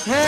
Hey!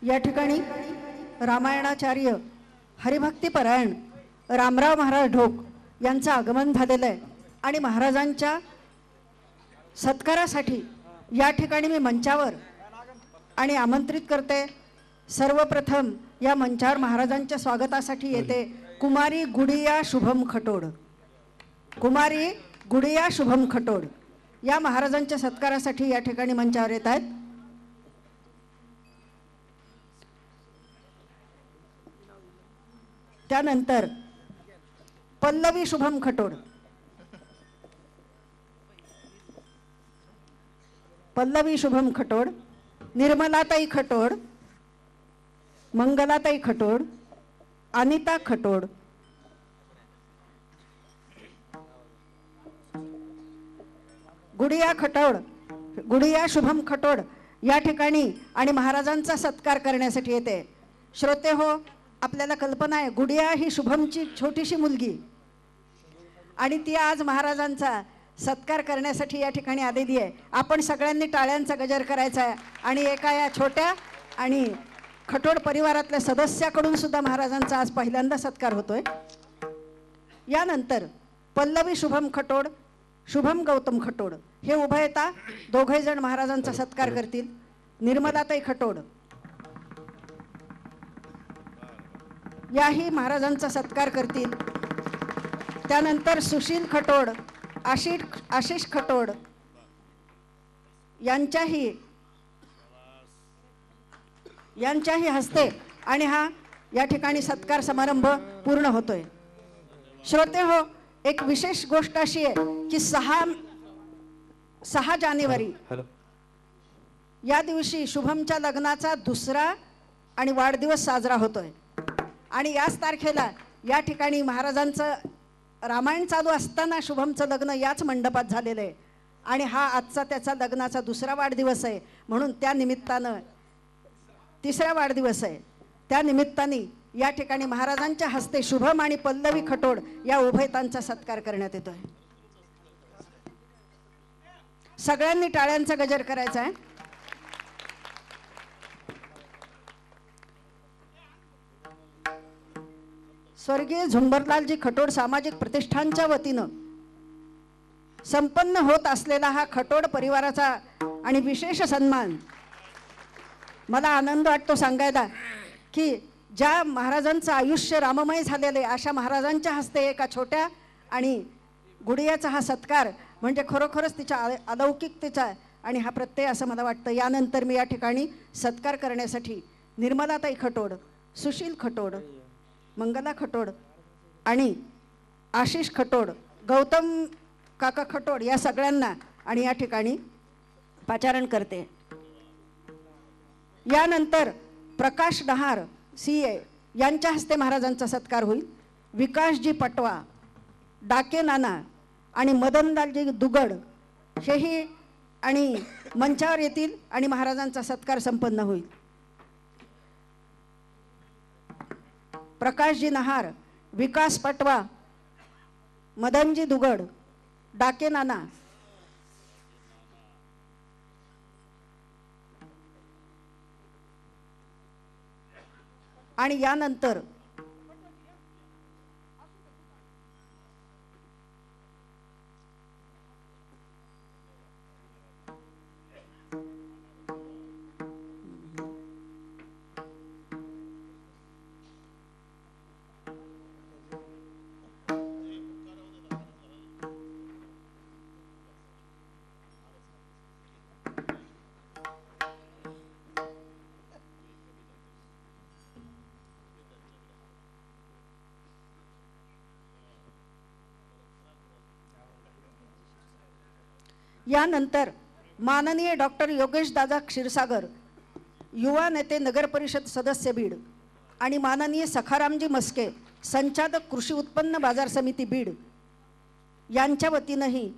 या ठिकाणी रामायणाचार्य हरिभक्तीपरायण रामराव महाराज ढोक यांचं आगमन झालेलं आहे आणि महाराजांच्या सत्कारासाठी या ठिकाणी मी मंचावर आणि आमंत्रित करते। सर्वप्रथम या मंचावर महाराजांच्या स्वागतासाठी येते कुमारी गुडिया शुभम खटोड। कुमारी गुडिया शुभम खटोड या महाराजांच्या सत्कारासाठी या ठिकाणी मंचावर येत आहेत। त्यानंतर पल्लवी शुभम खटोड, पल्लवी शुभम खटोड, निर्मलाताई खटोड, मंगलाताई खटोड, अनिता खटोड, गुडिया खटोड, गुडिया शुभम खटोड या ठिकाणी आणि महाराजांचा सत्कार करण्यासाठी येते। श्रोते हो, आपल्याला कल्पना आहे गुडिया ही शुभमची छोटीशी मुलगी आणि ती आज महाराजांचा सत्कार करण्यासाठी या ठिकाणी आलेली आहे। आपण सगळ्यांनी टाळ्यांचा गजर करायचा आहे आणि एका या छोट्या आणि खटोड परिवारातल्या सदस्याकडून सुद्धा महाराजांचा आज पहिल्यांदा सत्कार होतोय। यानंतर पल्लवी शुभम खटोड, शुभम गौतम खटोड हे उभयता दोघे जण महाराजांचा सत्कार करतील। निर्मलाताई खटोड याही महाराजांचा सत्कार करतील। त्यानंतर सुशील खटोड, आशिष खटोड यांच्याही हस्ते आणि हा या ठिकाणी सत्कार समारंभ पूर्ण होतोय। श्रोते हो, एक विशेष गोष्ट अशी आहे की 6 जानेवारी या दिवशी शुभमच्या लग्नाचा दुसरा आणि वाढदिवस साजरा होतोय आणि याच तारखेला या ठिकाणी महाराजांचं रामायण चालू असताना शुभमचं लग्न याच मंडपात झालेलं आहे आणि हा आजचा त्याचा लग्नाचा दुसरा वाढदिवस आहे। म्हणून त्या निमित्तानं तिसरा वाढदिवस आहे, त्या निमित्ताने या ठिकाणी महाराजांच्या हस्ते शुभम आणि पल्लवी खटोड या उभयतांचा सत्कार करण्यात येतोय। सगळ्यांनी टाळ्यांचा गजर करायचा आहे। स्वर्गीय झुंबरलालजी खटोड सामाजिक प्रतिष्ठानच्या वतीनं संपन्न होत असलेला हा खटोड परिवाराचा आणि विशेष सन्मान मला आनंद वाटतो सांगायला की ज्या महाराजांचं आयुष्य राममय झालेले अशा महाराजांच्या हस्ते एका छोट्या आणि गुडियाचा हा सत्कार म्हणजे खरोखरच तिच्या अलौकिकतेचा आणि हा प्रत्यय असं मला वाटतं। यानंतर मी या ठिकाणी सत्कार करण्यासाठी निर्मलाताई खटोड, सुशील खटोड, मंगला खटोड आणि आशिष खटोड, गौतम काका खटोड या सगळ्यांना आणि या ठिकाणी पाचारण करते। यानंतर प्रकाश नहार CA यांच्या हस्ते महाराजांचा सत्कार होईल। विकासजी पटवा, डाके नाना आणि मदनलालजी दुगड हेही आणि मंचावर येतील आणि महाराजांचा सत्कार संपन्न होईल। प्रकाशजी नहार, विकास पटवा, मदनजी दुगड, डाके नाना आणि यानंतर यानंतर माननीय डॉक्टर योगेश दादा क्षीरसागर, युवा नेते नगर परिषद सदस्य बीड आणि माननीय सखारामजी मस्के, संचालक कृषी उत्पन्न बाजार समिती बीड यांच्या वतीनंही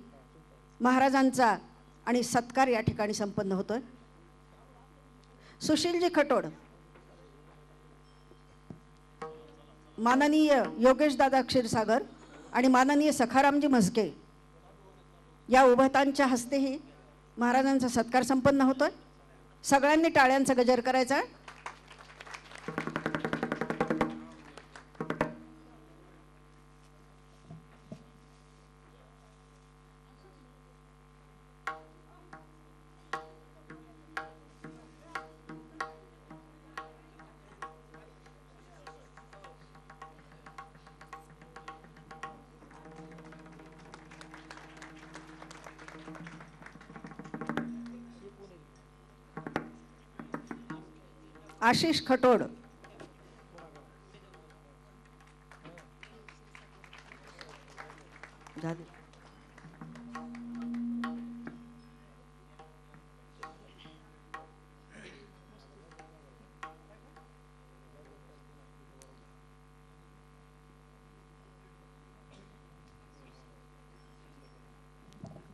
महाराजांचा आणि सत्कार या ठिकाणी संपन्न होतोय. सुशीलजी खटोड, माननीय योगेश दादा क्षीरसागर आणि माननीय सखारामजी म्हस्के या उभतांच्या हस्तेही महाराजांचा सत्कार संपन्न होतोय. सगळ्यांनी टाळ्यांचा गजर करायचा. आशिष खटोड,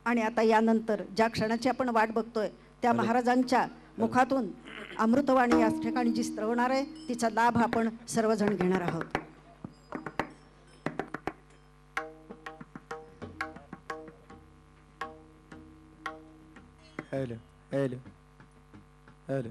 आणि आता यानंतर ज्या क्षणाची आपण वाट बघतोय त्या महाराजांच्या मुखातून अमृतवाणी या ठिकाणी जी स्त्रवणार आहे तिचा लाभ आपण सर्वजण घेणार आहोत. हॅलो हॅलो हॅलो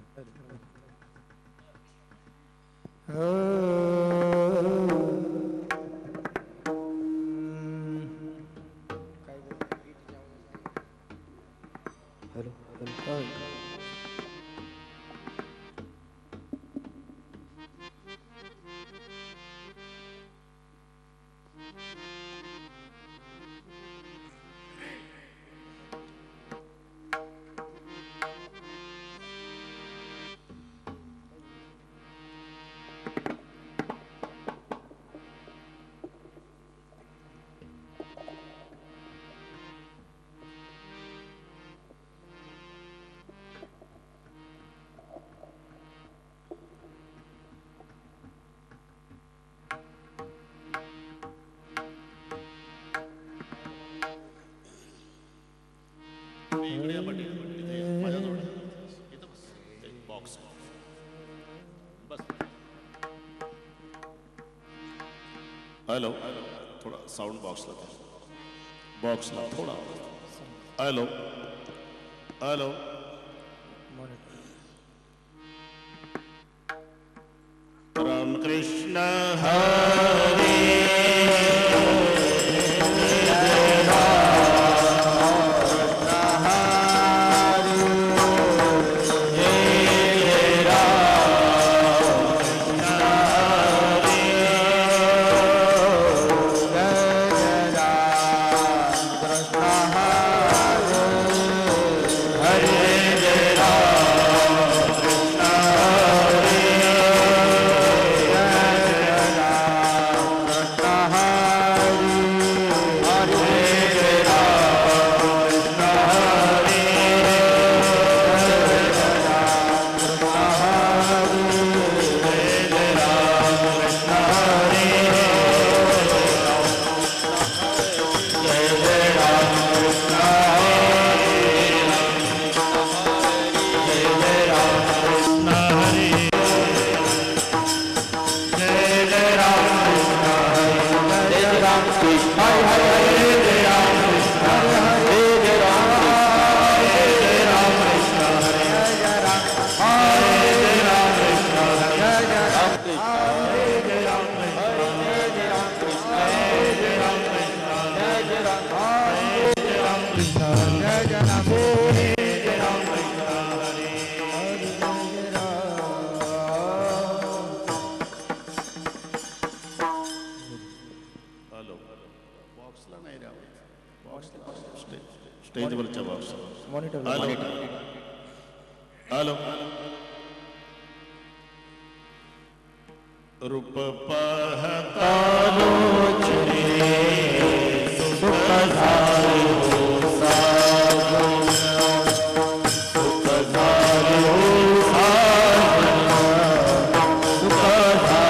हेलो, थोड़ा साउंड बॉक्स ला थोड़ा. हेलो हेलो राम कृष्ण हरे स्टेजवरच्या बॉक्स मॉनिटर हॅलो रूप पाहता सुख झालो सुख झालो रूप पाहता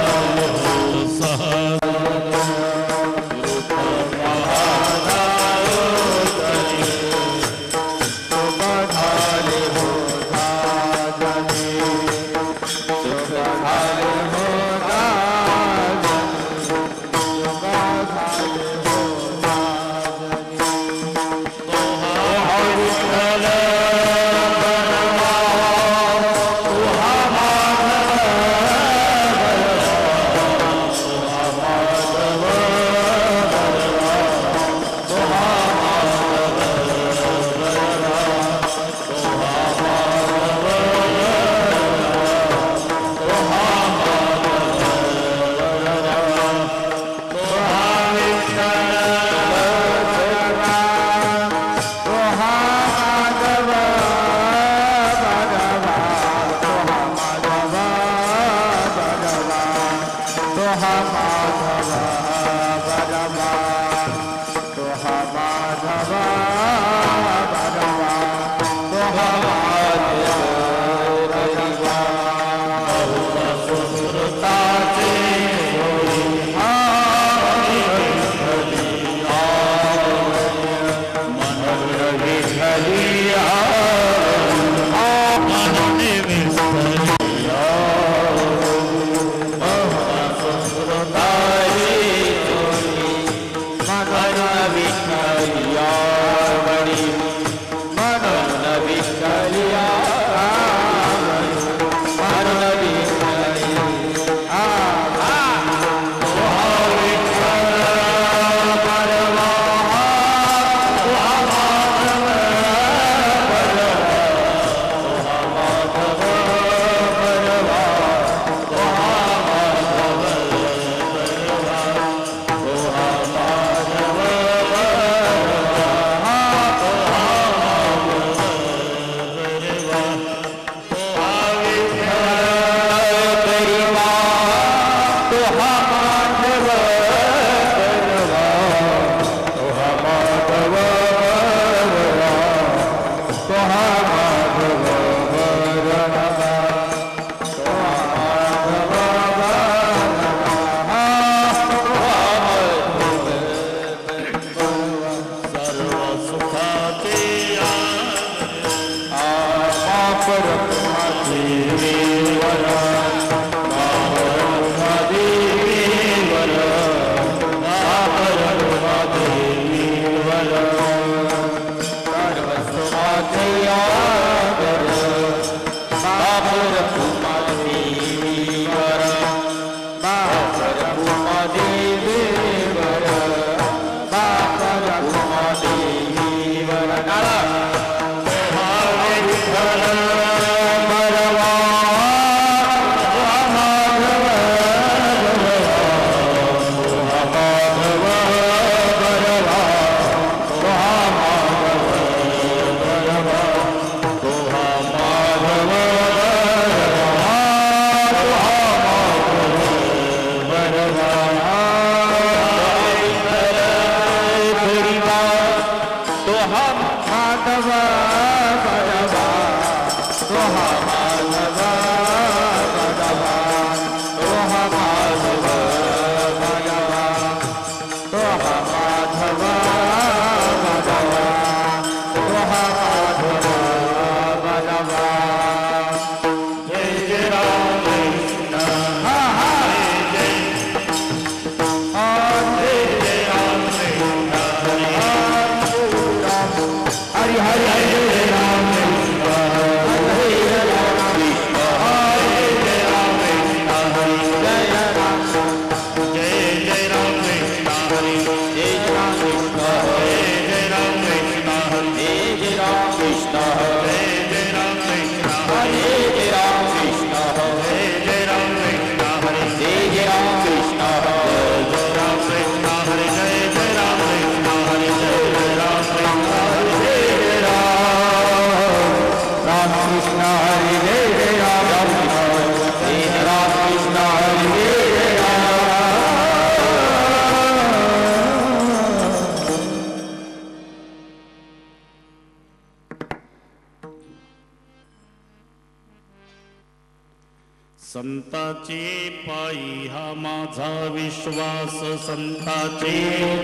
संताचे पायी हा माझा विश्वास, संताचे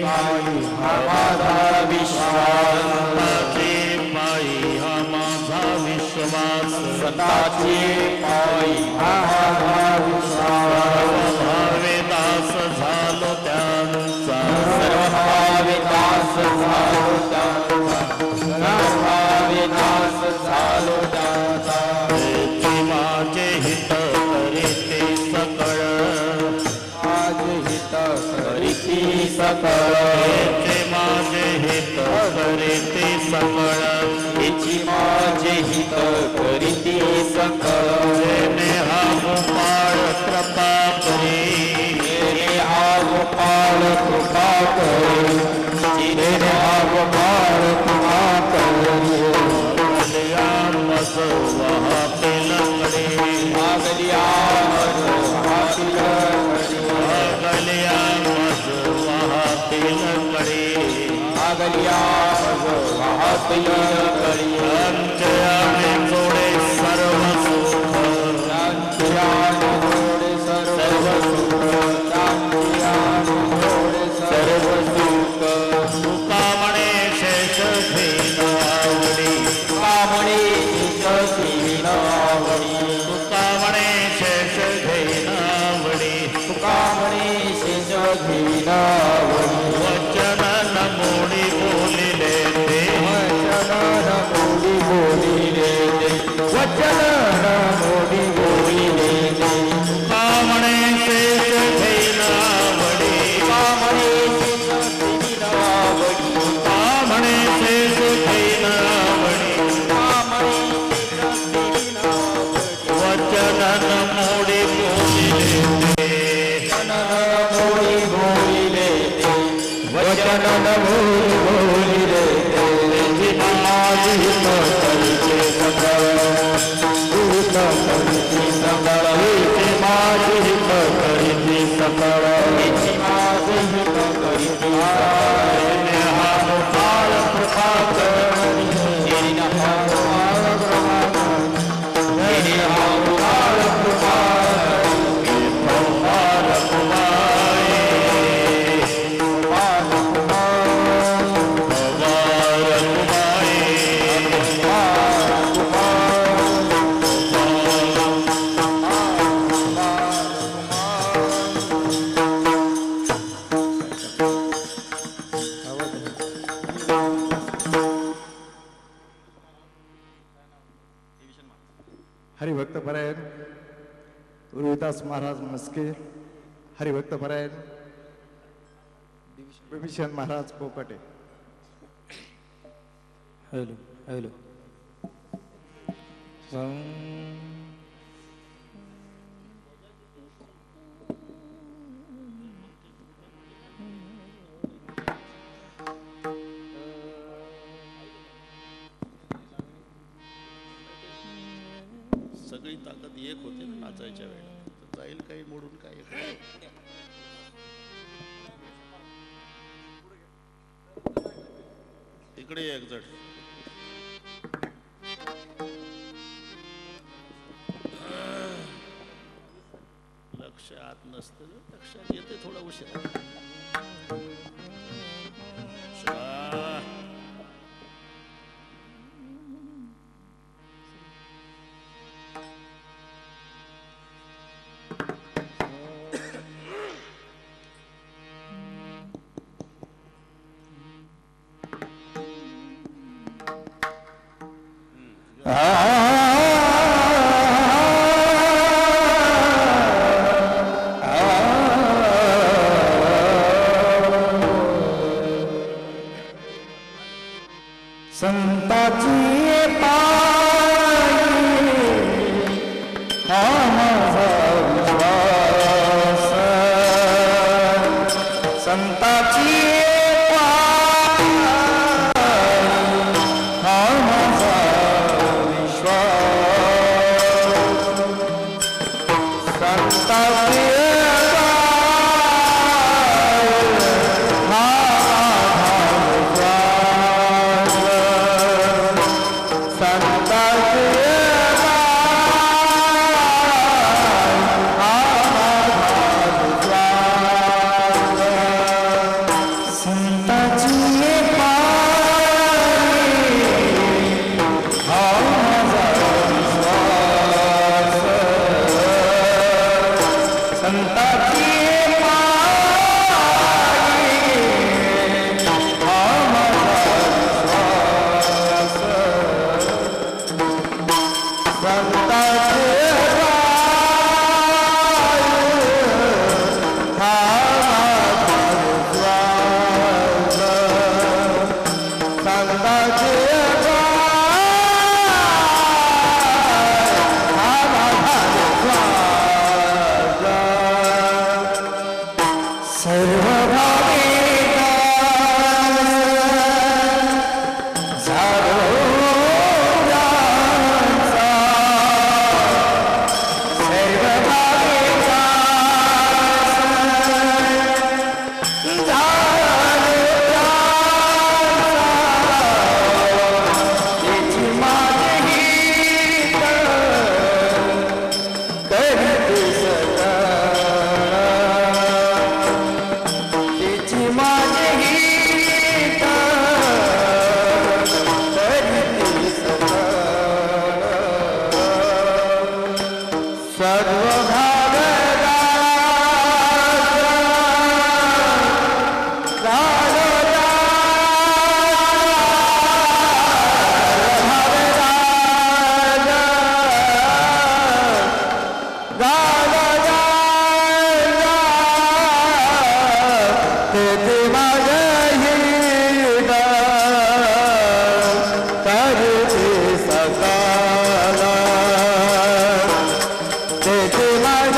पायी हा माझा विश्वास, संताचे पायी हा माझा विश्वास, संताचे पायी हा माझा विश्वास. भावे दास झालो त्यांचा, सर्व भावे दास झालो त्यांचा, भावे दास झालो त्यांचा. माझे हित सकळ, माझे हित करीती सकळ, माझे हित करीती सकळ, याची माझे हित करीती सकळ. जेणे हा गोपाळ कृपा करी, जेणे हा गोपाळ कृपा करी, जेणे हा गोपाळ कृपा करी. मज वाहतील कडे, मागलिया मज वाहतील कडे, मागलिया मज वाहतील कडे, मागलिया मज वाहतील कडे. अंत्ययाने जोडे सर्व सुख, अंत्ययाने जोडे सर्व सुख, अंत्ययाने जोडे सर्व सुख. तुका म्हणे शेष घेण आवडी, तुका म्हणे शेष घेण आवडी, तुका म्हणे शेष घेण आवडी, तुका म्हणे शेष घेण आवडी. वचन न मोडी बोलिले ते, वचन न मोडी बोलिले ते, वचन न मोडी बोलिले ते. तुका म्हणे शेष घेण आवडी, तुका म्हणे शेष घेण आवडी, तुका म्हणे शेष घेण आवडी, तुका म्हणे शेष घेण आवडी. वचन न मोडी बोलिले ते, वचन न मोडी बोलिले ते, वचन न मोडी बोलिले ते. माझी हित करीते सकळ, हरिभक्त परायण रोहिदास महाराज मस्के, हरिभक्त परायण विभीषण महाराज कोकटे. हॅलो हॅलो सगळी ताकद एक होते ना नाचायच्या वेळेला, तर जाईल काही मोडून काय इकडे एक जण लक्ष आत नसतं, लक्षात येते थोडा उशीर. संताची पायी हा माझा विश्वास, संताची पायी हा माझा विश्वास, संताची my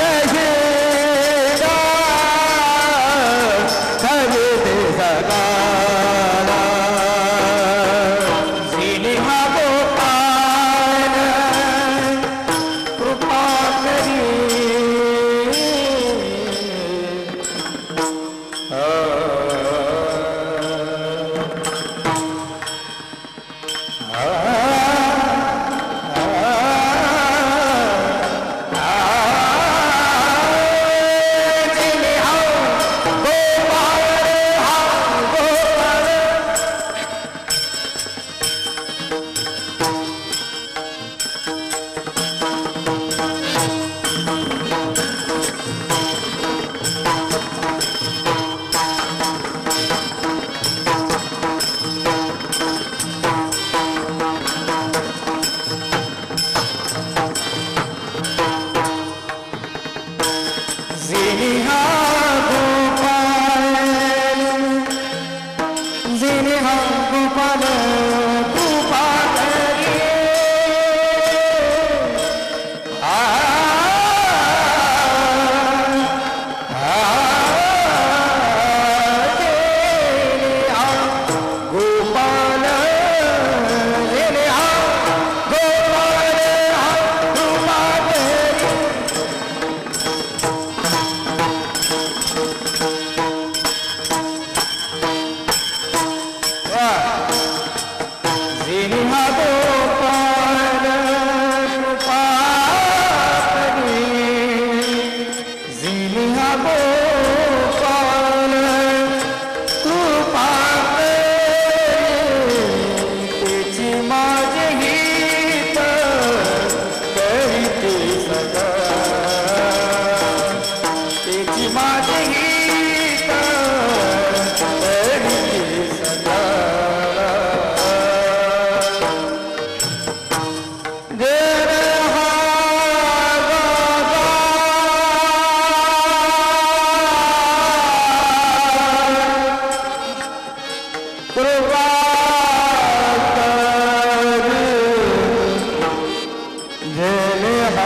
हा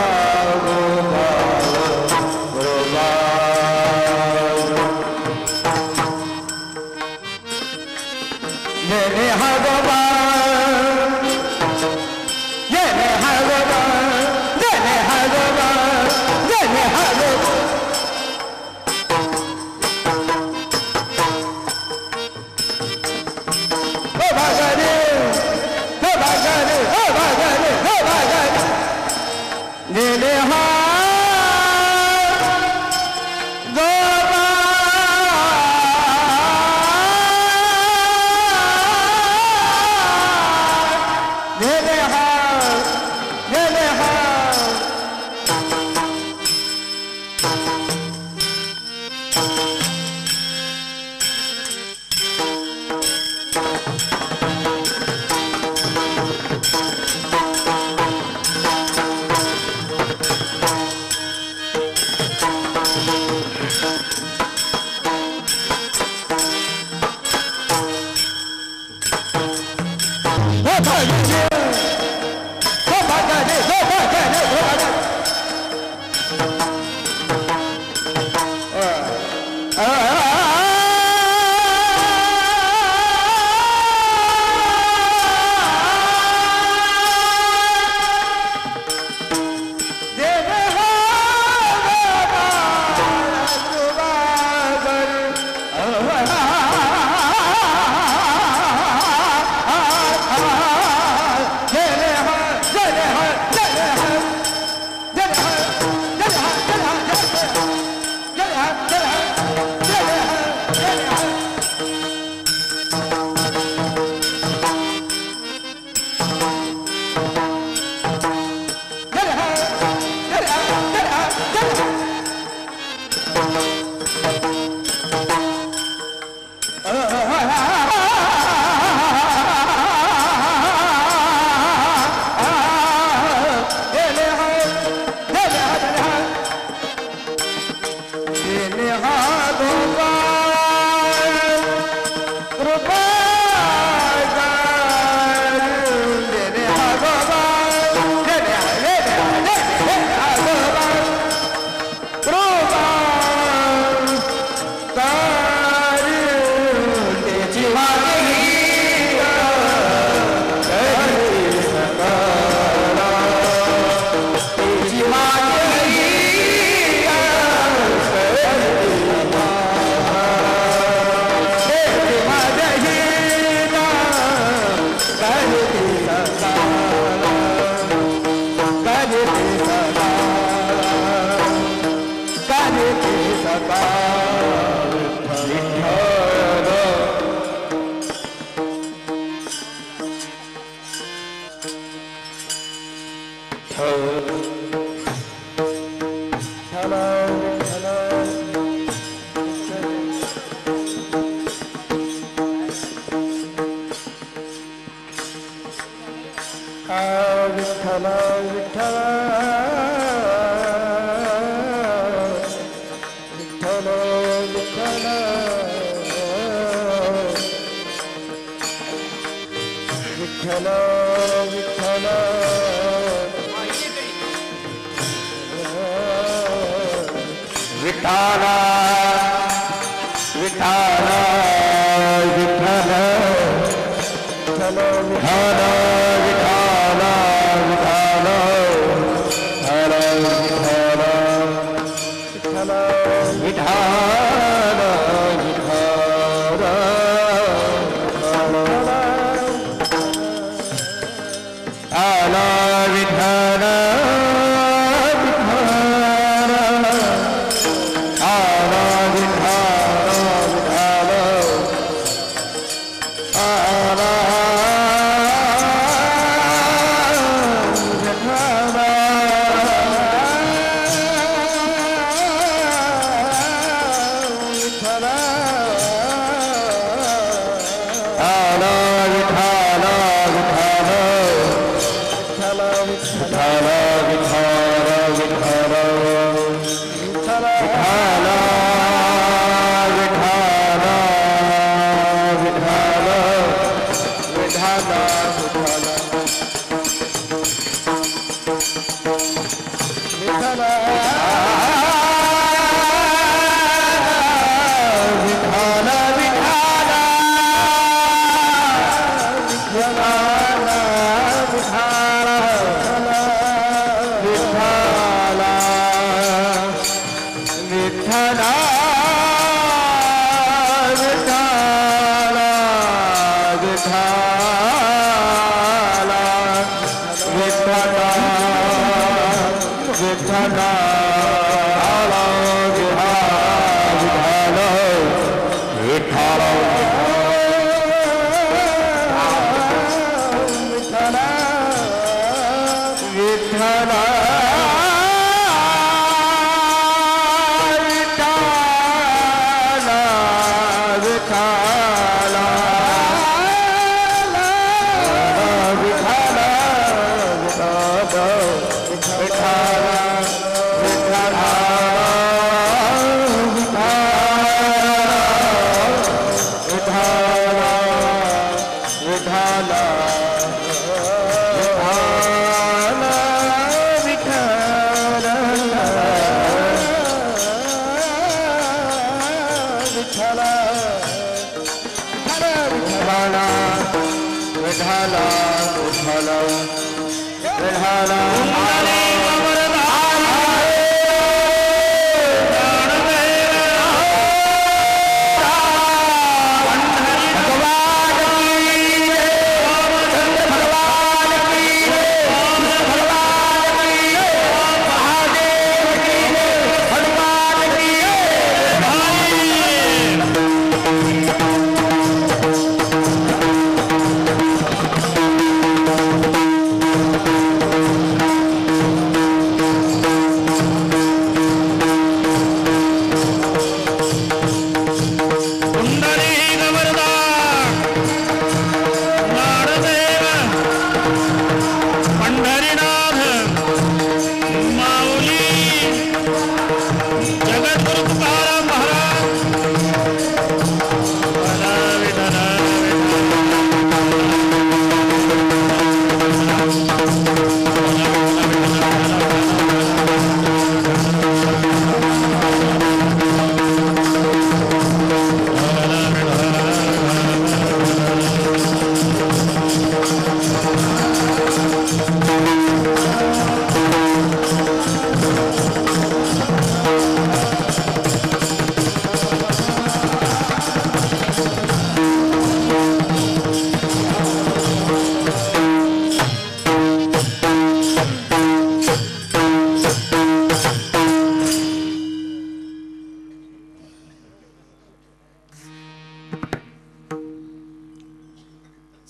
गोपाल गोपाल जय जय हा गोपाल जय जय हा गोपाल जय जय हा गोपाल जय जय हा गोपाल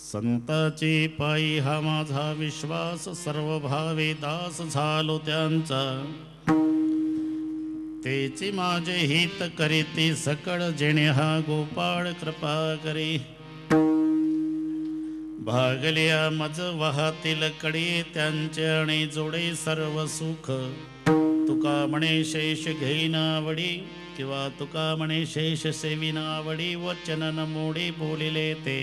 संताची पायी हा माझा विश्वास, सर्व भावे दास झालो त्यांचा. तेची माझे हित करीती सकळ, जेणे हा गोपाळ कृपा करी. भागल्या मज वाहतील कडे, त्यांचे आणि जोडे सर्व सुख. तुका म्हणे शेष घेईनावडी, किंवा तुका म्हणे शेष सेविनावडी. वचन न मोडी बोलिले ते,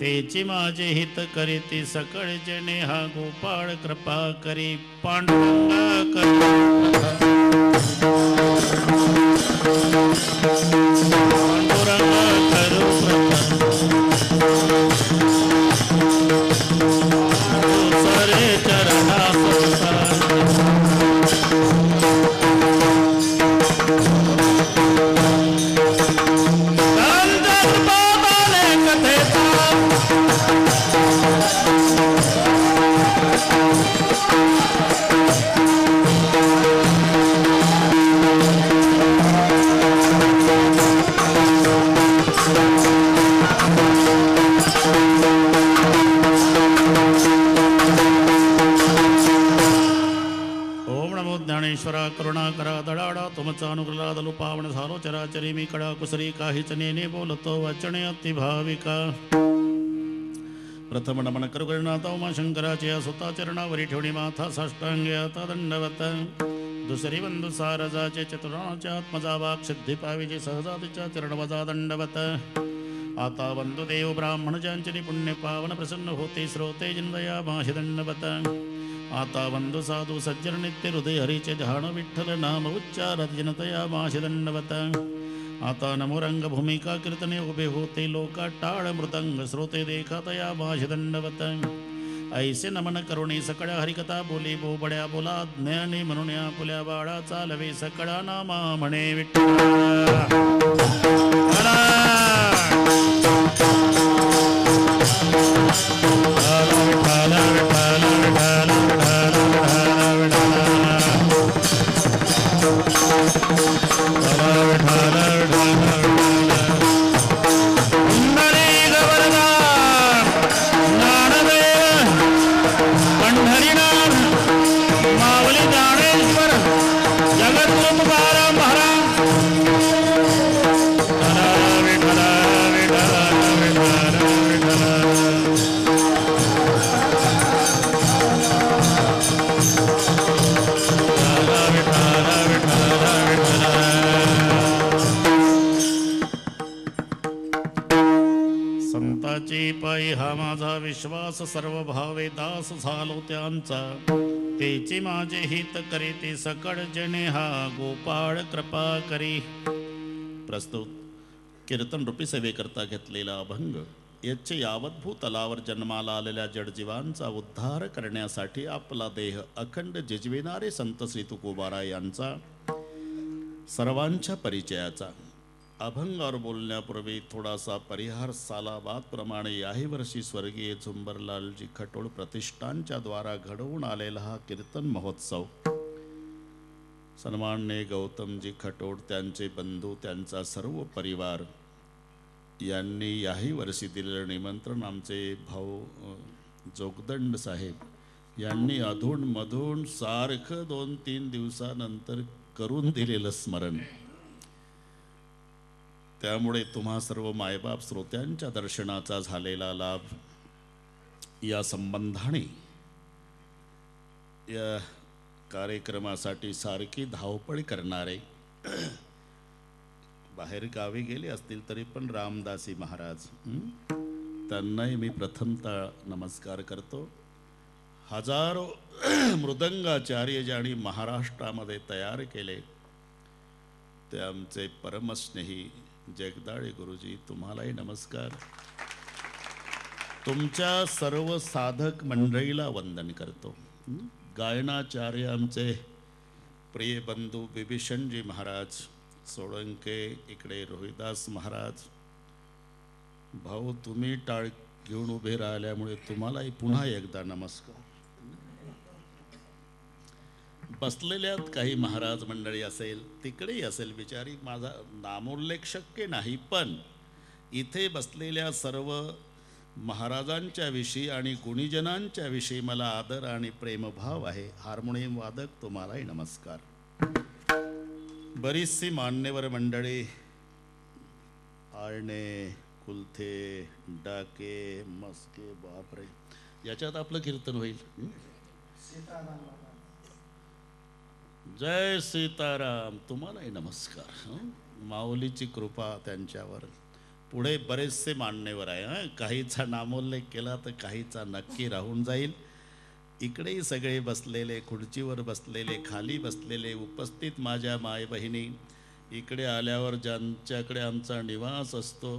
तेची माझे हित करीती सकळ, जेणे हा गोपाळ कृपा करी. पांडुरंग करू सरे चरणा करुणाकरा दडाडा तुमचा अनुग्रह दलू पावन झालो चराचरी. मी कडा कुसरी काहीच नेने बोलतो वचने अति भाविका. प्रथम नमन करुगणनाथ उमा शंकराचे सुता चरणावरी ठेवणी माथा साष्टांगे आता दंडवत. दुसरी बंधू सारजाचे चतुराच्या आत्मजा वाक सिद्धी पाविजे सहजातीच्या चरणवजा दंडवत. आता बंधुदेव ब्राह्मण ज्यांचे पुण्य पावन प्रसन्न होते श्रोते जिन्वया माहि दंडवत. आता बंधू साधू सज्जन नित्य हृदय हरीचे ध्यान विठ्ठल नाम उच्चारत जनतया माशी दंडवत आता नमो रंग भूमिका कीर्तने उभे होते लोका टाळ मृदंग श्रोते देखतया माशी दंडवत ऐसे नमन करुणी सकळ्या हरिकथा बोली बोबड्या बोला ज्ञानी म्हणून या पुल्या बाळा चालवे सकळा नामा म्हणे विठ्ठल पायी हा माझा विश्वास सर्व भावे दास झालो त्यांचा तेची माझे हित करीते सकळ जने हा गोपाळ कृपा करी. प्रस्तुत कीर्तन रूपी सेवेकरता घेतलेला अभंग याचे यावत भूतलावर जन्माला आलेल्या जडजीवांचा उद्धार करण्यासाठी आपला देह अखंड जिजविणारे संत श्री तुकोबारा यांचा सर्वांच्या परिचयाचा अभंगावर बोलण्यापूर्वी थोडासा परिहार सालाबाद प्रमाणे याही वर्षी स्वर्गीय झुंबरलालजी खटोळ प्रतिष्ठानच्या द्वारा घडवून आलेला हा कीर्तन महोत्सव सन्माननीय गौतमजी खटोळ त्यांचे बंधू त्यांचा सर्व परिवार यांनी याही वर्षी दिलेलं निमंत्रण आमचे भाऊ जोगदंड साहेब यांनी अधून मधून सारखं 2-3 दिवसानंतर करून दिलेलं स्मरण. त्यामुळे तुम्हा सर्व मायबाप श्रोत्यांच्या दर्शनाचा झालेला लाभ या संबंधाने या कार्यक्रमासाठी सारखी धावपळ करणारे बाहेर गावी गेले असतील तरी पण रामदासी महाराज त्यांनाही मी प्रथमतः नमस्कार करतो. हजारो मृदंगाचार्य ज्यांनी महाराष्ट्रामध्ये तयार केले ते आमचे परमस्नेही जगदाळे गुरुजी तुम्हालाही नमस्कार. तुमच्या सर्व साधक मंडळीला वंदन करतो. गायनाचार्य आमचे प्रिय बंधू बिभीषणजी महाराज सोळंके, इकडे रोहिदास महाराज भाऊ तुम्ही टाळ घेऊन उभे राहिल्यामुळे तुम्हालाही पुन्हा एकदा नमस्कार. बसलेल्यात काही महाराज मंडळी असेल तिकडेही असेल बिचारी माझा नामोल्लेख शक्य नाही पण इथे बसलेल्या सर्व महाराजांच्या विषयी आणि गुणीजनांच्या विषयी मला आदर आणि प्रेमभाव आहे. हार्मोनियम वादक तुम्हालाही नमस्कार. बरीचशी मान्यवर मंडळी आळणे कुलथे डाके मस्के बापरे याच्यात आपलं कीर्तन होईल. जय सीताराम तुम्हालाही नमस्कार. माऊलीची कृपा त्यांच्यावर. पुढे बरेचसे मान्यवर आहे काहीचा नामोल्लेख केला तर काहीचा नक्की राहून जाईल. इकडेही सगळे बसलेले खुर्चीवर बसलेले खाली बसलेले उपस्थित माझ्या माय बहिणी इकडे आल्यावर ज्यांच्याकडे आमचा निवास असतो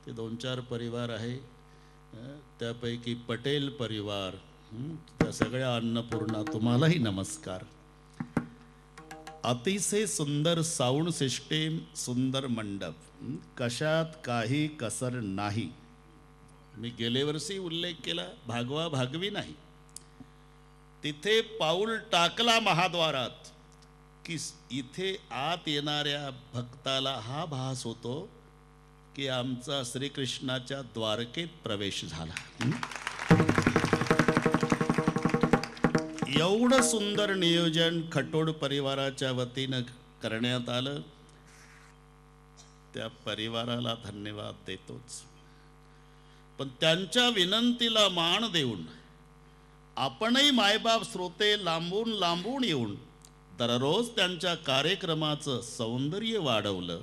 ते 2-4 परिवार आहे त्यापैकी पटेल परिवार त्या सगळ्या अन्नपूर्णा तुम्हालाही नमस्कार. अतिशय सुंदर साऊंड सिस्टीम सुंदर मंडप कशात काही कसर नाही. मी गेले वर्षी उल्लेख केला भागवा भागवी नाही. तिथे पाऊल टाकला महाद्वारात की इथे आत येणाऱ्या भक्ताला हा भास होतो की आमचा श्रीकृष्णाच्या द्वारकेत प्रवेश झाला. एवढं सुंदर नियोजन खटोड परिवाराच्या वतीनं करण्यात आलं त्या परिवाराला धन्यवाद देतोच. पण त्यांच्या विनंतीला मान देऊन आपणही मायबाप श्रोते लांबून लांबून येऊन दररोज त्यांच्या कार्यक्रमाचं सौंदर्य वाढवलं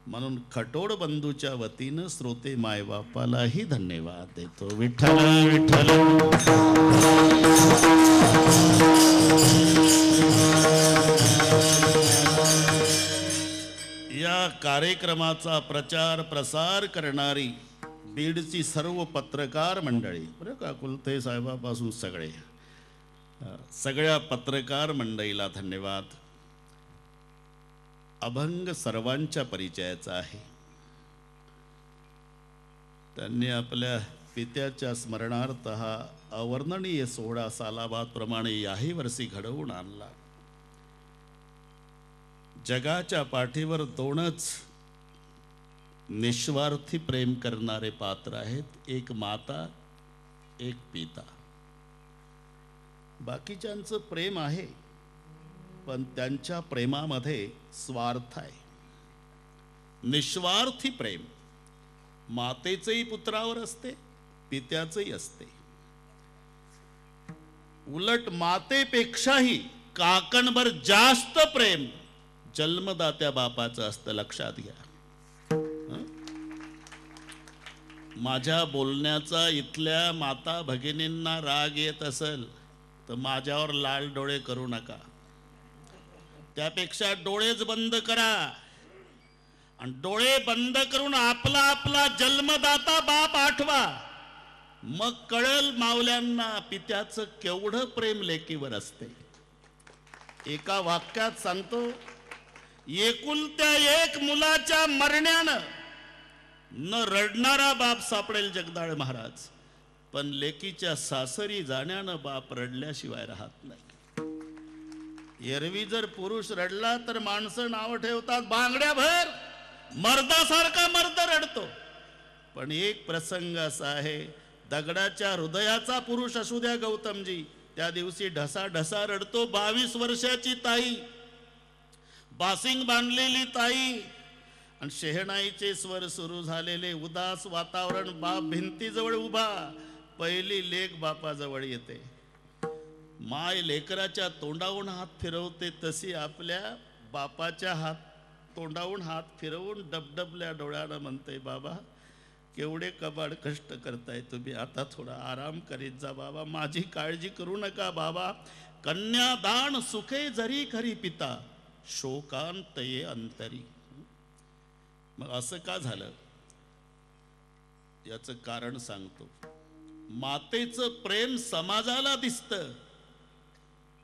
म्हणून खटोड बंधूच्या वतीनं श्रोते मायबापालाही धन्यवाद देतो. विठ्ठल विठ्ठल. या कार्यक्रमाचा प्रचार प्रसार करणारी बीडची सर्व पत्रकार मंडळी, बरं का, कुलते साहेबापासून सगळ्या पत्रकार मंडळीला धन्यवाद. अभंग सर्वांच्या परिचयाचा आहे. त्यांनी आपल्या पित्याच्या स्मरणार्थ हा अवर्णनीय सोहळा सालाबादप्रमाणे याही वर्षी घडवून आणला. जगाच्या पाठीवर दोनच निस्वार्थी प्रेम करणारे पात्र आहेत, एक माता, एक पिता. बाकीच्यांचं प्रेम आहे, पण त्यांच्या प्रेमामध्ये स्वार्थ आहे. निस्वार्थी प्रेम मातेचंही पुत्रावर असते, पित्याचंही असते. उलट मातेपेक्षाही काकणभर जास्त प्रेम जन्मदात्या बापाचं असतं, लक्षात घ्या. माझ्या बोलण्याचा इथल्या माता भगिनींना राग येत असेल तर माझ्यावर लाल डोळे करू नका. त्यापेक्षा डोळेच बंद करा आणि डोळे बंद करून आपला आपला जन्मदाता बाप आठवा. मग कळेल मावल्यांना पित्याचं केवढं प्रेम लेकीवर असते. एका वाक्यात सांगतो, एकुलत्या एक मुलाच्या मरण्यानं न रडणारा बाप सापडेल जगदाळे महाराज, पण लेकीच्या सासरी जाण्यानं बाप रडल्याशिवाय राहत नाही. एरवी जर पुरुष रडला तर माणसं नाव ठेवतात बांगड्याभर, मर्दासारखा मर्द रडतो. पण एक प्रसंग असा आहे, दगडाच्या हृदयाचा पुरुष असू द्या गौतमजी, त्या दिवशी ढसा ढसा रडतो. 22 वर्षाची ताई, बासिंग बांधलेली ताई, आणि शेहनाईचे स्वर सुरू झालेले, उदास वातावरण. बाप भिंतीजवळ उभा, पहिली लेक बापाजवळ येते. माय लेकराच्या तोंडावून हात फिरवते, तशी आपल्या बापाच्या तोंडावून हात फिरवून डबडबल्या डोळ्यानं म्हणते, बाबा केवढे कबाड कष्ट करताय तुम्ही, आता थोडा आराम करीत जा बाबा, माझी काळजी करू नका बाबा. कन्यादान सुखे जरी खरी पिता, शोकांत ये अंतरी. मग असं का झालं याचं कारण सांगतो. मातेचं प्रेम समाजाला दिसतं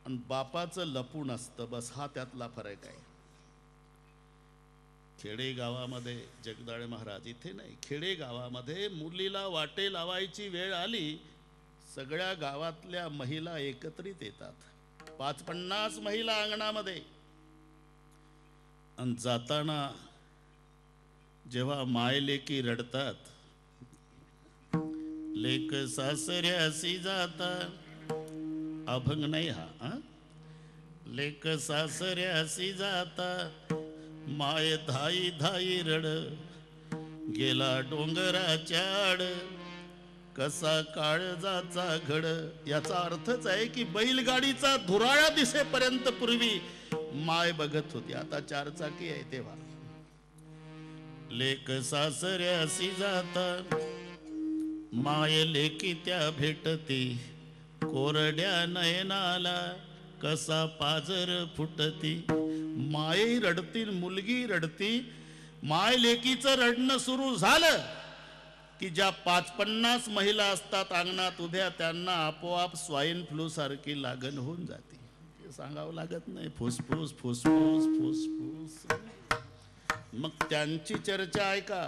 आणि बापाचं लपून असतं, बस हा त्यातला फरक आहे. खेडे गावामध्ये जगदाळे महाराज, इथे नाही, खेडे गावामध्ये मुलीला वाटे लावायची वेळ आली, सगळ्या गावातल्या महिला एकत्रित येतात. 50 महिला अंगणामध्ये, आणि जाताना जेव्हा माय लेकी रडतात, लेक सासऱ्यासी जाता, अभंग नाही हा, लेक सासऱ्यासी जाता, माय धाई धाई रड, गेला डोंगराच्या आड, कसा काळजाचा घड. याचा अर्थच आहे की बैलगाडीचा धुराळा दिसेपर्यंत पूर्वी माय बघत होती, आता 4 चाकी आहे तेव्हा. लेक सासऱ्यासी जाता, माय लेकी त्या भेटती, कोरड्या नयनाला कसा पाजर फुटती. माय रडती, मुलगी रडती. माय लेकीचं रडणं सुरू झालं की ज्या 50 महिला असतात अंगणात उभ्या, त्यांना आपोआप स्वाईन फ्लू सारखी लागण होऊन जाते. सांगावं लागत नाही, फुसफुस फुसफुस फुसफुस. मग त्यांची चर्चा ऐका,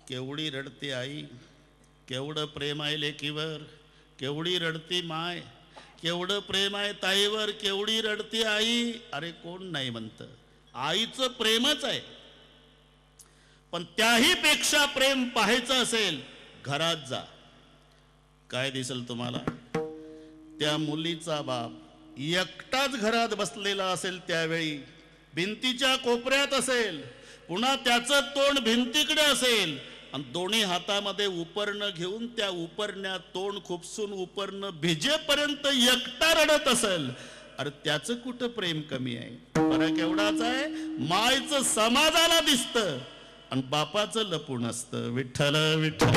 केवढी रडते आई, केवढं प्रेम आहे लेकीवर, केवढी रडती माय, केवढं प्रेम आहे ताईवर, केवढी रडती आई. अरे कोण नाही म्हणतं, आईचं प्रेमच आहे. पण त्याही पेक्षा प्रेम पाहायचं असेल, घरात जा, काय दिसेल तुम्हाला. त्या मुलीचा बाप एकटाच घरात बसलेला असेल, त्यावेळी भिंतीच्या कोपऱ्यात असेल, पुन्हा त्याचं तोंड भिंतीकडे असेल, आणि दोन्ही हातामध्ये उपरणं घेऊन त्या उपरण्यात तोंड खुपसून उपरणं भिजेपर्यंत एकटा रडत असेल. अरे त्याचं कुठं प्रेम कमी आहे. फरक एवढाच आहे, मायचं समाजाला दिसतं आणि बापाचं लपून असतं. विठ्ठल विठ्ठल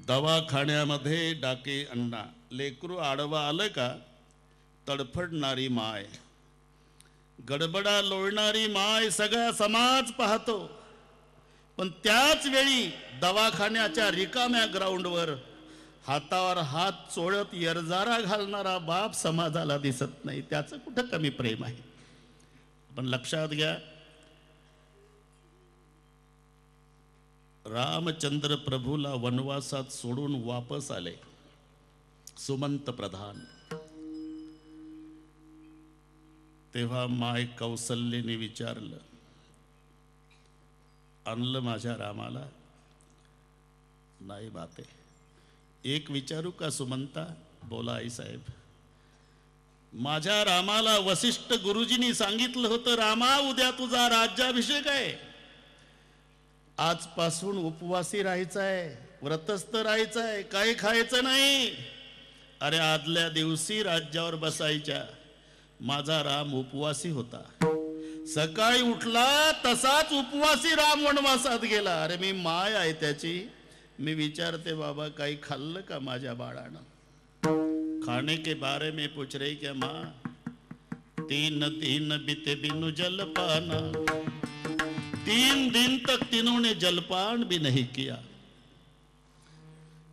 दवाखान्यामध्ये डाके अण्णा. लेकरू आडवं आलं का तडफडणारी माय, गडबडा लोळणारी माय सगळा समाज पाहतो. पण त्याच वेळी दवाखान्याच्या रिकाम्या ग्राउंडवर हातावर हात चोळत यरजारा घालणारा बाप समाजाला दिसत नाही. त्याचं कुठं कमी प्रेम आहे? पण लक्षात घ्या, रामचंद्र प्रभूला वनवासात सोडून वापस आले सुमंत प्रधान. तेव्हा माय कौसल्येने विचारलं, आणलं माझ्या रामाला? नाही बाते. एक विचारू का सुमंता? बोला आई साहेब. माझ्या रामाला वसिष्ठ गुरुजींनी सांगितलं होतं, रामा उद्या तुझा राज्याभिषेक आहे, आजपासून उपवासी राहायचं आहे, व्रतस्थ राहायचं आहे, काही खायचं नाही. अरे आदल्या दिवशी राज्यावर बसायच्या माझा राम उपवासी होता. सकाळी उठला तसाच उपवासी राम वनवासात गेला. अरे मी माय आहे त्याची. मी विचारते, बाबा काही खाल्लं का माझ्या बाळानं? खाने के बारे में पूछ रही क्या माँ? 3 दिन बीते बिनु जलपाना, 3 दिन तक तीनों ने जलपान भी नहीं किया.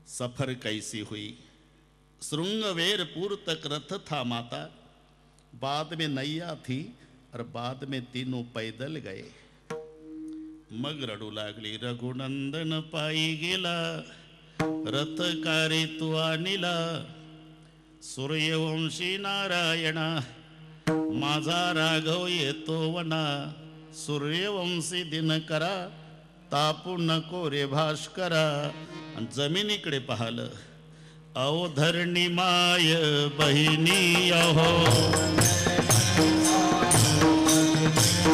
सफर कैसी हुई? श्रृंगवेरपुर तक रथ था माता, बाद में नैया थी और बाद में तीनों पैदल गए. मग रडू लागली, रघुनंदन पायी गेला, रथ कारे तू आणिला, सूर्यवंशी नारायणा, माझा राघव येतो वना, सूर्यवंशी दिनकरा, तापू नको रे भास्करा. आणि जमिनीकडे पाहिलं, अहो धरणी माय बहिणी, अहो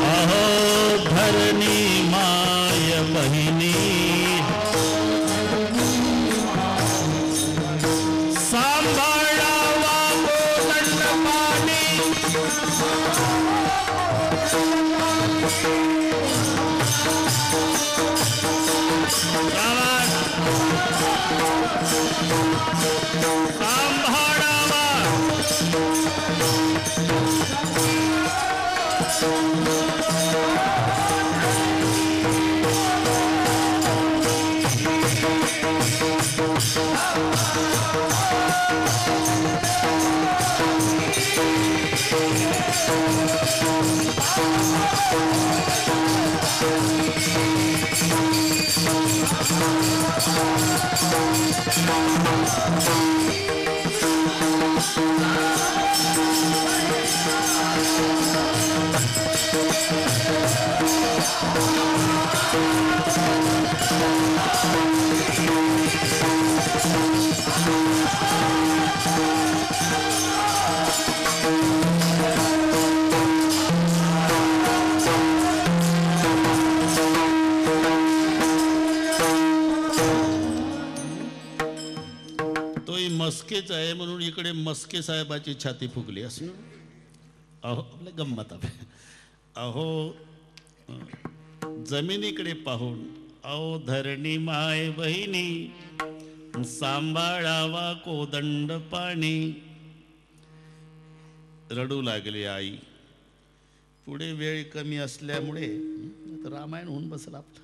अहो धरणी माय बहिणी, सांभाळावा कोदंड पाणी, मस्केच आहे म्हणून इकडे मस्के साहेबाची छाती फुगली असं. अहो आपलं गंमत आहे. अहो जमिनीकडे पाहून, अहो धरणी माय बहिणी, सांभाळावा कोदंड पाणी. रडू लागली आई. पुढे वेळ कमी असल्यामुळे, रामायण होऊन बसलं आपलं,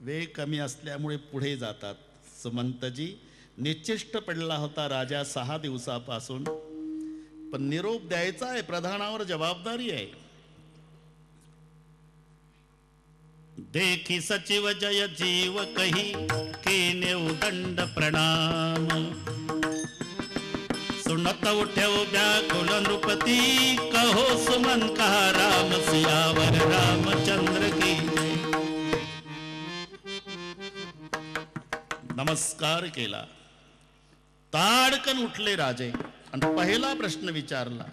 वेळ कमी असल्यामुळे पुढे जातात. सुमंतजी निश्चिष्ट पडला होता राजा 6 दिवसापासून, पण निरोप द्यायचा आहे, प्रधानावर जबाबदारी आहे. देखी सचिव जय जीव कही, केने उदंड प्रणाम, सुनत उठ्यो व्याकुल नृपति, कहो सुमन कहा राम सियावर रामचंद्र की. नमस्कार केला. ताडकन उठले राजे आणि पहिला प्रश्न विचारला,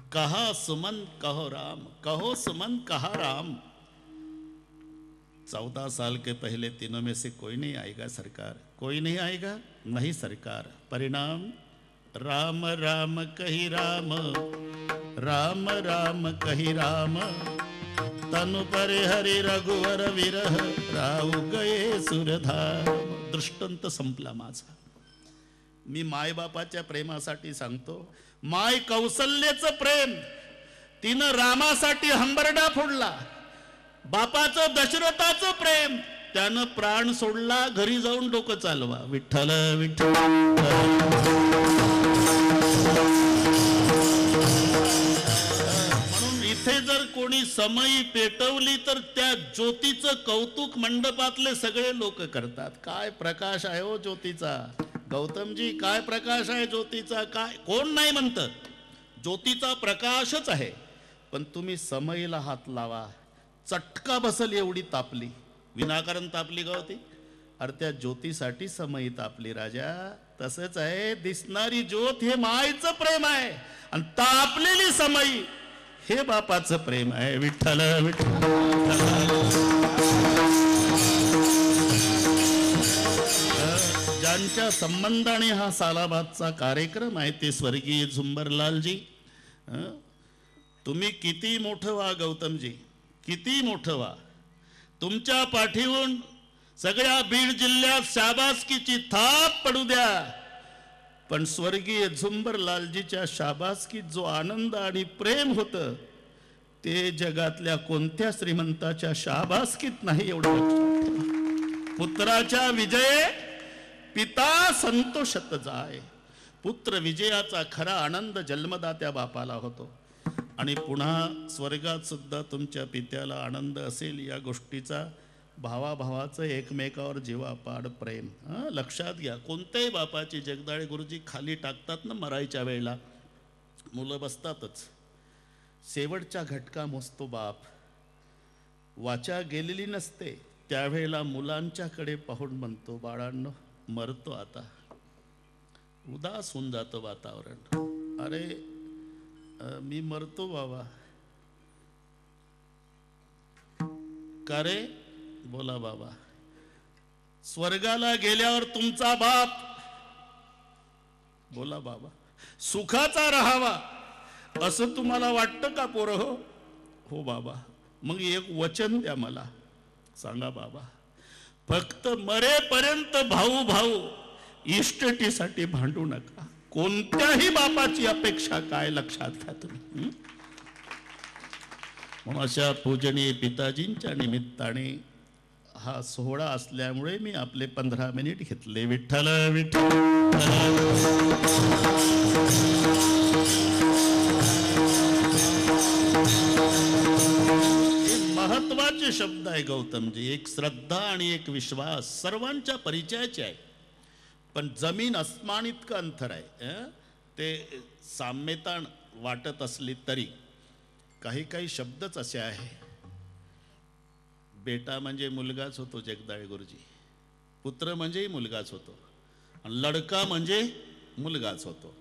कहा सुमन कहो राम, कहो सुमन कहा राम। 14 साल के पहले तीनों में से कोई नहीं आएगा सरकार, कोई नहीं आएगा, नहीं सरकार। परिणाम राम राम कही राम, राम राम कही राम, तनु पर हरि रघुवर विरह, राहु गये सुरधाम। दृष्टांत संपला माझा। मी मायबापाच्या प्रेमासाठी सांगतो, माय कौसल्याचं प्रेम, तिनं रामासाठी हंबरडा फोडला। बापाचं दशरथाचं प्रेम, त्यानं प्राण सोडला, घरी जाऊन डोकं चालवा, विठ्ठल विठ्ठल। म्हणून इथे जर कोणी समई पेटवली तर त्या ज्योतीचं कौतुक मंडपातले सगळे लोक करतात। काय प्रकाश आहे हो ज्योतीचा, गौतमजी काय प्रकाश आहे ज्योतीचा, काय कोण नाही म्हणतं, ज्योतीचा प्रकाशच आहे। पण तुम्ही समईला हात लावा, चटका बसल एवढी तापली, विनाकारण तापली का होती? अरे त्या ज्योतीसाठी समई तापली राजा। तसंच आहे, दिसणारी ज्योत हे मायचं प्रेम आहे, आणि तापलेली समई हे बापाचं प्रेम आहे। विठ्ठल विठ्ठल। ज्यांच्या संबंधाने हा सालाबादचा कार्यक्रम आहे ते स्वर्गीय झुंबरलालजी। तुम्ही किती मोठं व्हा गौतमजी, किती मोठं व्हा, तुमच्या पाठीवून सगळ्या बीड जिल्ह्यात शाबासकीची थाप पडू द्या, पण स्वर्गीय झुंबरलालजीच्या शाबासकीत जो आनंद आणि प्रेम होतं ते जगातल्या कोणत्या श्रीमंताच्या शाबासकीत नाही, एवढं लक्षात ठेवा। पुत्राच्या विजये पिता संतोषत जाय। पुत्र विजयाचा खरा आनंद जन्मदात्या बापाला होतो, आणि पुन्हा स्वर्गात सुद्धा तुमच्या पित्याला आनंद असेल या गोष्टीचा। भावाभावाचं एकमेकावर जीवापाड प्रेम लक्षात घ्या। कोणत्याही बापाची जगदाळे गुरुजी खाली टाकतात ना मरायच्या वेळेला, मुलं बसतातच, शेवटच्या घटका मोजतो बाप, वाचा गेलेली नसते त्यावेळेला मुलांच्याकडे पाहून म्हणतो, बाळांनो मरतो आता। उदास होऊन जातं वातावरण, अरे मी मरतो बाबा। का रे? बोला बाबा। स्वर्गाला गेल्यावर तुमचा बाप, बोला बाबा, सुखाचा राहावा असं तुम्हाला वाटतं का पोरं? हो बाबा। मग एक वचन द्या मला, सांगा बाबा, फक्त मरेपर्यंत भाऊ भाऊ इस्टेटीसाठी भांडू नका। कोणत्याही बापाची अपेक्षा काय लक्षात घ्या तुम्ही। म्हणून अशा पूजनीय पिताजींच्या निमित्ताने हा सोहळा असल्यामुळे मी आपले 15 मिनिट घेतले। विठ्ठल विठ्ठल। महत्वाचे शब्द आहे गौतमजी, एक श्रद्धा आणि एक विश्वास सर्वांच्या परिचयाचे आहे, पण जमीन अस्मान इतकं अंतर आहे। ते साम्यता वाटत असली तरी काही काही शब्दच असे आहे। बेटा म्हणजे मुलगाच होतो जगदाळे गुरुजी, पुत्र म्हणजेही मुलगाच होतो, आणि लडका म्हणजे मुलगाच होतो।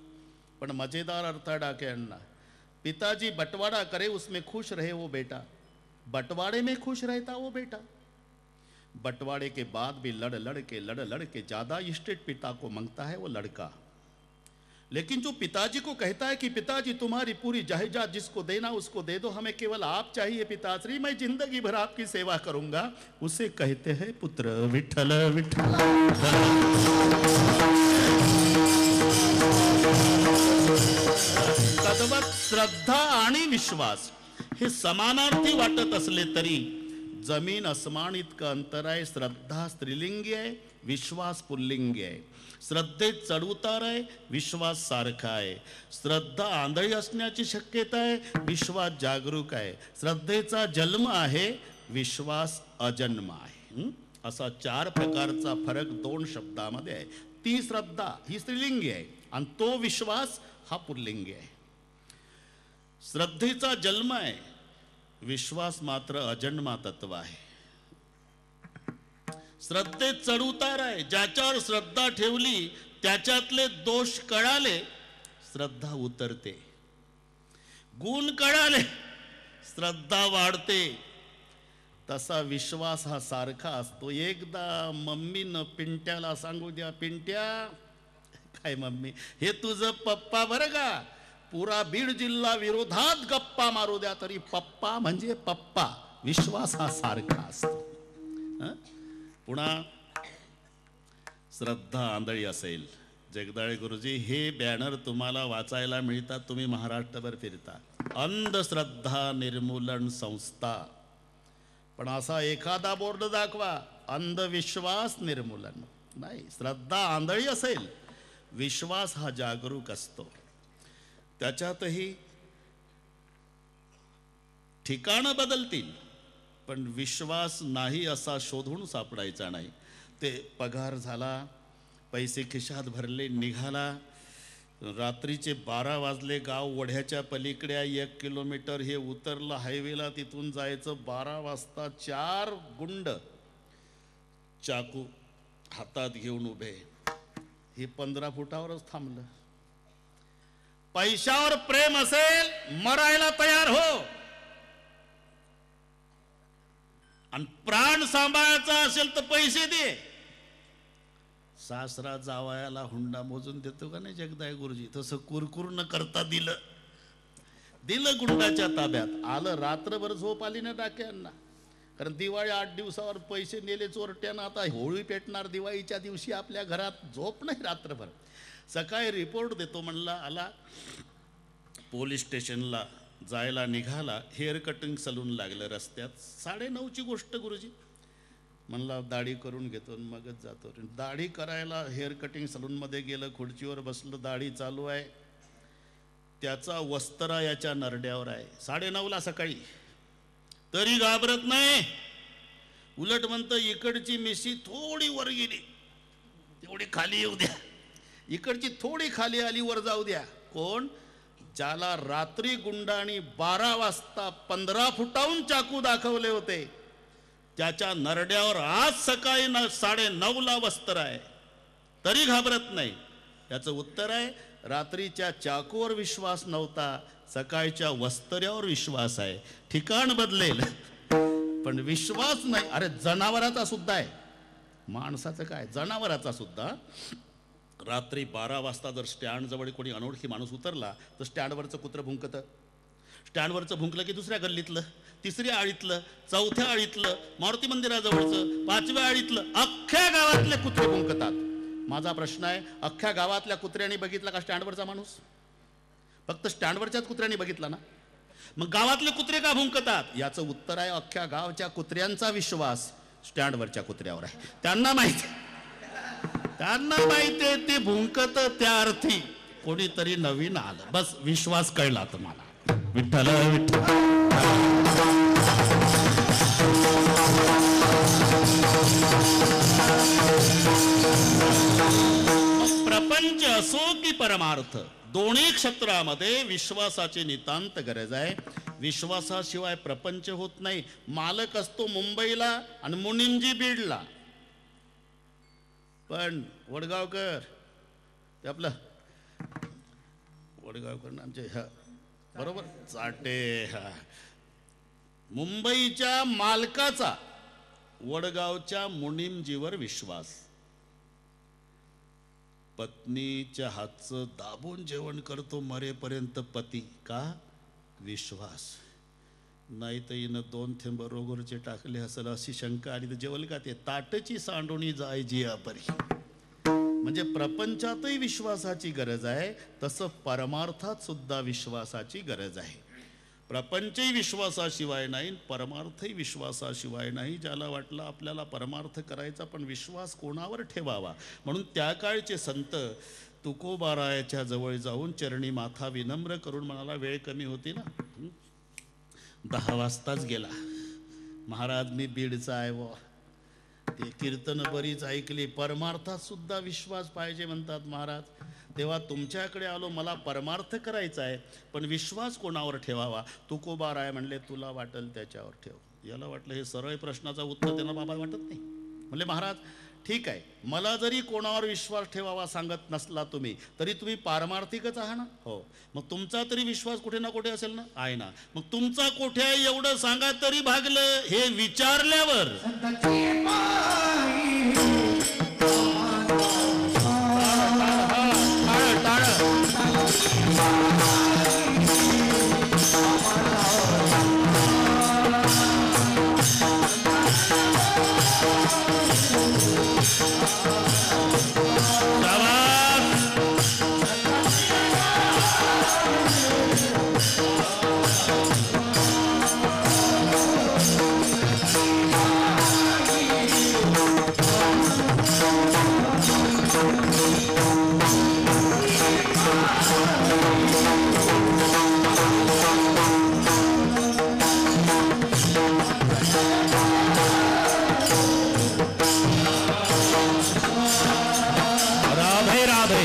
पण मजेदार अर्थ डाके अण्णा, पिताजी बंटवारा करे उसमें खुश रहे वो बेटा, बंटवारे में खुश रहता वो बेटा। बंटवारे के बाद भी लड़ लड़ के ज्यादा इस्टेट पिता को मांगता है वो लड़का, लेकिन जो पिताजी को कहता है कि पिताजी तुम्हारी पूरी जायदाद जिसको देना उसको दे दो, हमें केवल आप चाहिए पिताश्री, मैं जिंदगी भर आपकी सेवा करूंगा, उसे कहते हैं पुत्र। विठ्ठल विठ्ठल। तद्वत श्रद्धा आणि विश्वास हे समानार्थी वाटत असले तरी जमीन अस्मान इतकं अंतर आहे। श्रद्धा स्त्रीलिंगी आहे, विश्वास पुल्लिंगी आहे। श्रद्धेत चढउतार आहे, विश्वास सारखा आहे। श्रद्धा आंधळी असण्याची शक्यता आहे, विश्वास जागरूक आहे। श्रद्धेचा जन्म आहे, विश्वास अजन्म आहे। असा 4 प्रकारचा फरक 2 शब्दामध्ये आहे। ती श्रद्धा ही स्त्रीलिंगी आहे आणि तो विश्वास हा पुल्लिंगी आहे। श्रद्धेचा जन्म आहे, विश्वास मात्र अजन्मा तत्व आहे। श्रद्धेत चढउतार आहे, ज्याच्यावर श्रद्धा ठेवली त्याच्यातले दोष कळाले, श्रद्धा उतरते। गुण कळाले, श्रद्धा वाढते, तसा विश्वास हा सारखा असतो. एकदा मम्मीनं पिंट्याला सांगू द्या, पिंट्या काय मम्मी, हे तुझं पप्पा बरं का, पुरा बीड जिल्हा विरोधात गप्पा मारू द्या तरी पप्पा म्हणजे पप्पा. विश्वास हा सारखा असतो. पुन्हा श्रद्धा आंधळी असेल, जगदाळे गुरुजी हे बॅनर तुम्हाला वाचायला मिळतात, तुम्ही महाराष्ट्रभर फिरता, अंधश्रद्धा निर्मूलन संस्था. पण असा एखादा बोर्ड दाखवा, अंधविश्वास निर्मूलन नाही. श्रद्धा आंधळी असेल, विश्वास हा जागरूक असतो. त्याच्यातही ठिकाणं बदलतील, पण विश्वास नाही असा शोधून सापडायचा नाही. ते पगार झाला, पैसे खिशात भरले, निघाला, रात्रीचे 12 वाजले, गाव वढ्याच्या पलीकडे 1 किलोमीटर, हे उतरलं हायवेला, तिथून जायचं. 12 वाजता 4 गुंड चाकू हातात घेऊन उभे. हे 15 फुटावरच थांबलं. पैशावर प्रेम असेल, मरायला तयार हो, आणि प्राण सांभाळायचा असेल तर पैसे दे. सासरा जावयाला हुंडा मोजून देतो का नाही जगदाळे गुरुजी, तसं कुरकुर न करता दिलं गुंडाच्या ताब्यात. आलं, रात्रभर झोप आली ना डाक्यांना, कारण दिवाळी 8 दिवसावर पैसे नेले चोरट्यानं. आता होळी पेटणार दिवाळीच्या दिवशी, आपल्या घरात झोप नाही रात्रभर. सकाळी रिपोर्ट देतो म्हणला, आला पोलीस स्टेशनला जायला निघाला, हेअर कटिंग सलून लागलं रस्त्यात. 9:30ची गोष्ट गुरुजी. म्हणला दाढी करून घेतो मगच जातो. दाढी करायला हेअर कटिंग सलूनमध्ये गेलं, खुर्चीवर बसलं, दाढी चालू आहे. त्याचा वस्त्रा याच्या नरड्यावर आहे. 9:30ला सकाळी, तरी घाबरत नाही. उलट म्हणतं इकडची मिशी थोडी वर गेली, तेवढी खाली येऊ द्या, इकडची थोडी खाली आली, वर जाऊ द्या. कोण? ज्याला रात्री गुंडांनी 12 वाजता 15 फुटाहून चाकू दाखवले होते, त्याच्या नरड्यावर आज सकाळी 9:30ला वस्त्र आहे, तरी घाबरत नाही. याचं उत्तर आहे, रात्रीच्या चाकूवर विश्वास नव्हता, सकाळच्या वस्त्र्यावर विश्वास आहे. ठिकाण बदलेल पण विश्वास नाही. अरे जनावराचा सुद्धा आहे, माणसाचं काय, जनावराचा सुद्धा. रात्री 12 वाजता जर स्टँड जवळ कोणी अनोळखी माणूस उतरला तर स्टँडवरचं कुत्रं भुंकतं. स्टँडवरचं भुंकलं की दुसऱ्या गल्लीतलं, तिसऱ्या आळीतलं, चौथ्या आळीतलं, मारुती मंदिराजवळचं, 5व्या आळीतलं, अख्ख्या गावातले कुत्रे भुंकतात. माझा प्रश्न आहे, अख्ख्या गावातल्या कुत्र्यांनी बघितला का स्टँडवरचा माणूस? फक्त स्टँडवरच्याच कुत्र्यांनी बघितला ना. मग गावातले कुत्रे का भुंकतात? याचं उत्तर आहे, अख्ख्या गावच्या कुत्र्यांचा विश्वास स्टँडवरच्या कुत्र्यावर आहे. त्यांना माहिती आहे ते भुंकत त्या अर्थी कोणीतरी नवीन आलं. बस विश्वास कळला तुम्हाला. विठ्ठल विठ्ठल. प्रपंच असो की परमार्थ, दोन्ही क्षेत्रामध्ये विश्वासाची नितांत गरज आहे. विश्वासाशिवाय प्रपंच होत नाही. मालक असतो मुंबईला आणि मुनिमजी बीडला, पण वडगावकर ते आपलं वडगावकर आमचे बरोबर चाटे, मुंबईच्या मालकाचा वडगावच्या मुनिमजीवर विश्वास. पत्नीच्या हातचं दाबून जेवण करतो मरेपर्यंत पती, का? विश्वास. नाही तर हिनं 2 थेंब रोगरचे टाकले असेल अशी शंका आली तर जेवल का ते? ताटची सांडोणी जायची अपरी. म्हणजे प्रपंचातही विश्वासाची गरज आहे, तसं परमार्थात सुद्धा विश्वासाची गरज आहे. प्रपंचही विश्वासाशिवाय नाही, परमार्थही विश्वासाशिवाय नाही. ज्याला वाटलं आपल्याला परमार्थ करायचा, पण विश्वास कोणावर ठेवावा, म्हणून त्या काळचे संत तुकोबारायाच्या जवळ जाऊन चरणी माथा विनम्र करून म्हणाला, वेळ कमी होती ना, 10 वाजताच गेला. महाराज मी बीडचा आहे व ते कीर्तन बरीच ऐकली, परमार्थात सुद्धा विश्वास पाहिजे म्हणतात महाराज. तेव्हा तुमच्याकडे आलो, मला परमार्थ करायचा आहे, पण विश्वास कोणावर ठेवावा? तुकोबाराय म्हणले, तुला वाटेल त्याच्यावर ठेव. याला वाटलं हे सरळ प्रश्नाचं उत्तर त्यांना बाबा वाटत नाही. म्हणले महाराज ठीक आहे, मला जरी कोणावर विश्वास ठेवावा सांगत नसला तुम्ही, तरी तुम्ही पारमार्थिकच आहात ना. हो, मग तुमचा तरी विश्वास कुठे ना कुठे असेल ना, आहे ना. मग तुमचा कुठे आहे एवढं सांगा तरी भागलं. हे विचारल्यावर राधे राधे.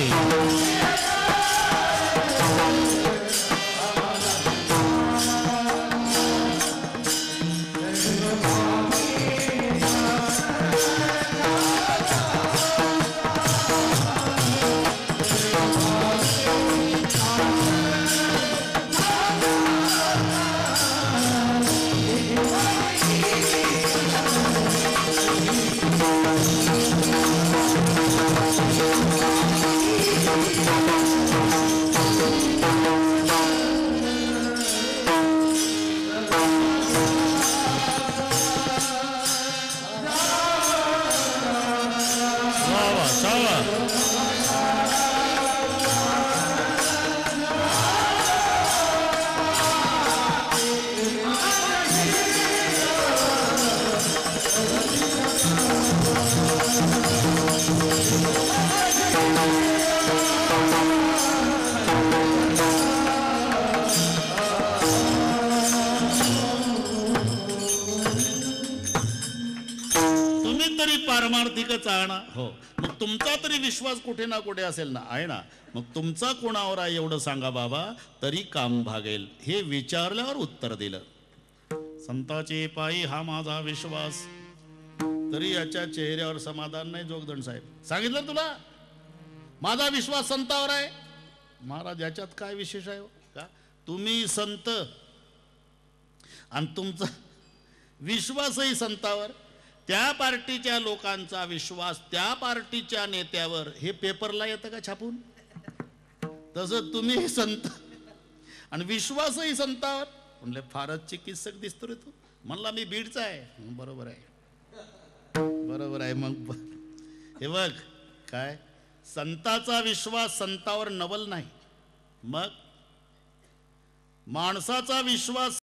पारमार्थिकच आहे ना. हो, मग तुमचा तरी विश्वास कुठे ना कुठे असेल ना, आहे ना. मग तुमचा कोणावर आहे एवढं सांगा बाबा, तरी काम भागेल. हे विचारल्यावर उत्तर दिलं. संताचे पायी हा माझा विश्वास, तरी याच्या चेहऱ्यावर समाधान नाही. जोगदंड साहेब सांगितलं तुला, माझा विश्वास संतावर आहे. महाराज याच्यात काय विशेष आहे का? तुम्ही संत आणि तुमचा विश्वासही संतावर, त्या पार्टीच्या लोकांचा विश्वास त्या पार्टीच्या नेत्यावर. हे पेपरला येतं का छापून? तसं तुम्ही संत आणि विश्वासही संतावर. म्हणले फारच चिकित्सक दिसतो रे तू. म्हणला मी बीडचा आहे. बरोबर आहे, बरोबर आहे. मग हे बघ काय, संताचा विश्वास संतावर नवल नाही. मग माणसाचा विश्वास